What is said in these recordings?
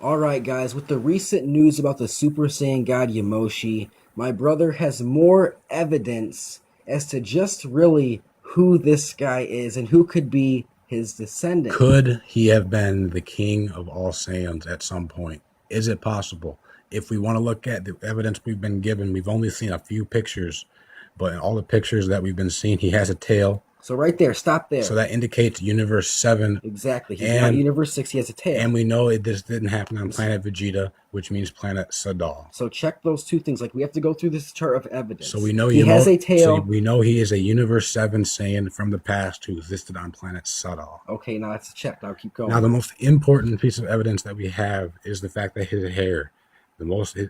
Alright guys, with the recent news about the Super Saiyan God Yamoshi, my brother has more evidence as to just really who this guy is and who could be his descendant. Could he have been the king of all Saiyans at some point? Is it possible? If we want to look at the evidence we've been given, we've only seen a few pictures, but in all the pictures that we've been seeing, he has a tail. So right there, stop there. So that indicates Universe 7. Exactly. He's not Universe 6, he has a tail. And we know this didn't happen on planet Vegeta, which means planet Sadal. So check those two things. Like, we have to go through this chart of evidence. So we know he has a tail. So we know he is a Universe 7 Saiyan from the past who existed on planet Sadal. Okay, now that's a check. Now keep going. Now the most important piece of evidence that we have is the fact that his hair,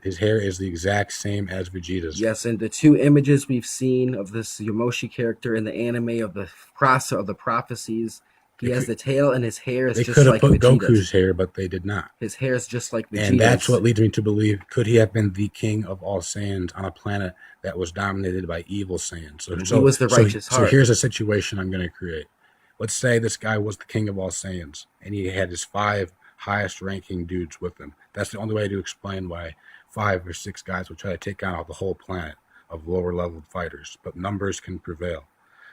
his hair is the exact same as Vegeta's. Yes, and the two images we've seen of this Yamoshi character in the anime of the process of the prophecies, he has the tail and his hair is just like Vegeta's. They could have put Goku's hair, but they did not. His hair is just like Vegeta's. And that's what leads me to believe, could he have been the king of all Saiyans on a planet that was dominated by evil Saiyans? So he was the righteous heart. So here's a situation I'm going to create. Let's say this guy was the king of all Saiyans, and he had his 5 highest ranking dudes with him. That's the only way to explain why 5 or 6 guys will try to take out the whole planet of lower level fighters, but numbers can prevail.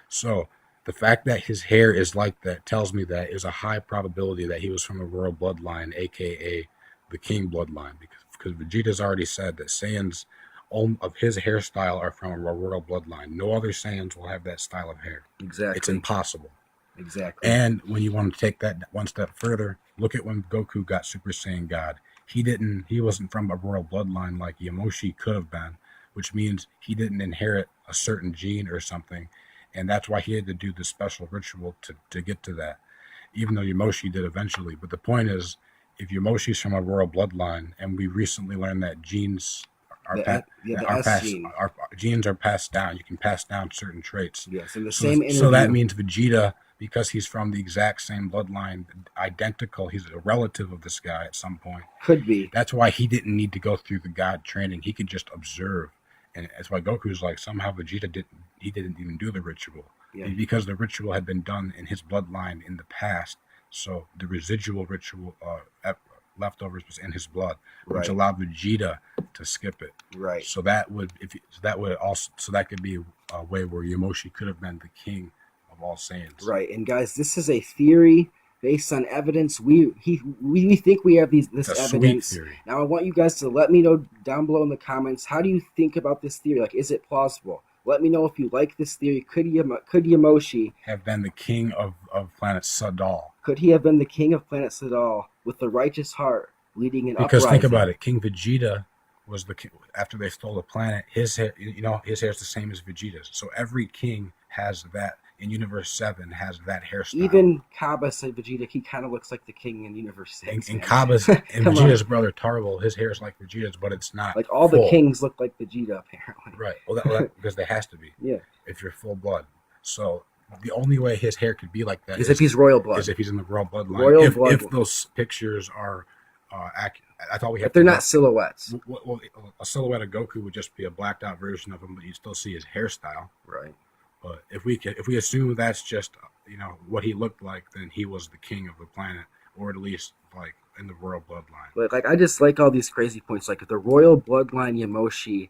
So the fact that his hair is like that tells me that is a high probability that he was from the royal bloodline, aka the king bloodline, because Vegeta's already said that Saiyans of his hairstyle are from a royal bloodline. No other Saiyans will have that style of hair. Exactly. It's impossible. Exactly. And when you want to take that one step further, look at when Goku got Super Saiyan God. He wasn't from a royal bloodline like Yamoshi could have been, which means he didn't inherit a certain gene or something, and that's why he had to do the special ritual to get to that, even though Yamoshi did eventually. But the point is, if Yamoshi's from a royal bloodline, and we recently learned that genes genes are passed down. You can pass down certain traits. Yes, in the same interview. So that means Vegeta, because he's from the exact same bloodline, identical, he's a relative of this guy at some point. Could be. That's why he didn't need to go through the God training. He could just observe. And that's why Goku's like, somehow Vegeta didn't even do the ritual. Yeah. Because the ritual had been done in his bloodline in the past. So the residual ritual leftovers was in his blood, which allowed Vegeta to skip it. Right. So that could be a way where Yamoshi could have been the king of all Saiyans. Right. And guys, this is a theory based on evidence. We think we have this evidence. Sweet theory. Now I want you guys to let me know down below in the comments, how do you think about this theory? Like, is it plausible? Let me know if you like this theory. Could Yamoshi have been the king of planet Sadal? Could he have been the king of planet Sadal with the righteous heart leading an uprising? Because think about it, King Vegeta was the king after they stole the planet. His hair, his hair is the same as Vegeta's. So every king has that. In Universe 7 has that hairstyle. Even Kaba said Vegeta, he kind of looks like the king in Universe 6. And Vegeta's brother Tarble, his hair is like Vegeta's, but it's not. Like all the kings look like Vegeta, apparently. Right. Well, because they has to be. Yeah. If you're full blood. So the only way his hair could be like that is if he's royal blood. Is if he's in the royal bloodline. If those pictures are accurate. I thought we had. If they're not silhouettes. Well, a silhouette of Goku would just be a blacked out version of him, but you still see his hairstyle. Right. But if we assume that's just what he looked like, then he was the king of the planet, or at least like in the royal bloodline. But like, I just like all these crazy points, like the royal bloodline Yamoshi,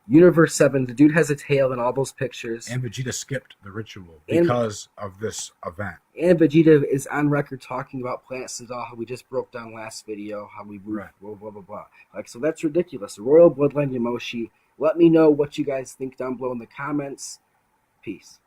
Universe 7. The dude has a tail in all those pictures. And Vegeta skipped the ritual because of this event. And Vegeta is on record talking about Planet Sadal, how we just broke down last video, how we blah blah blah. Like, so that's ridiculous. The royal bloodline Yamoshi. Let me know what you guys think down below in the comments. Peace.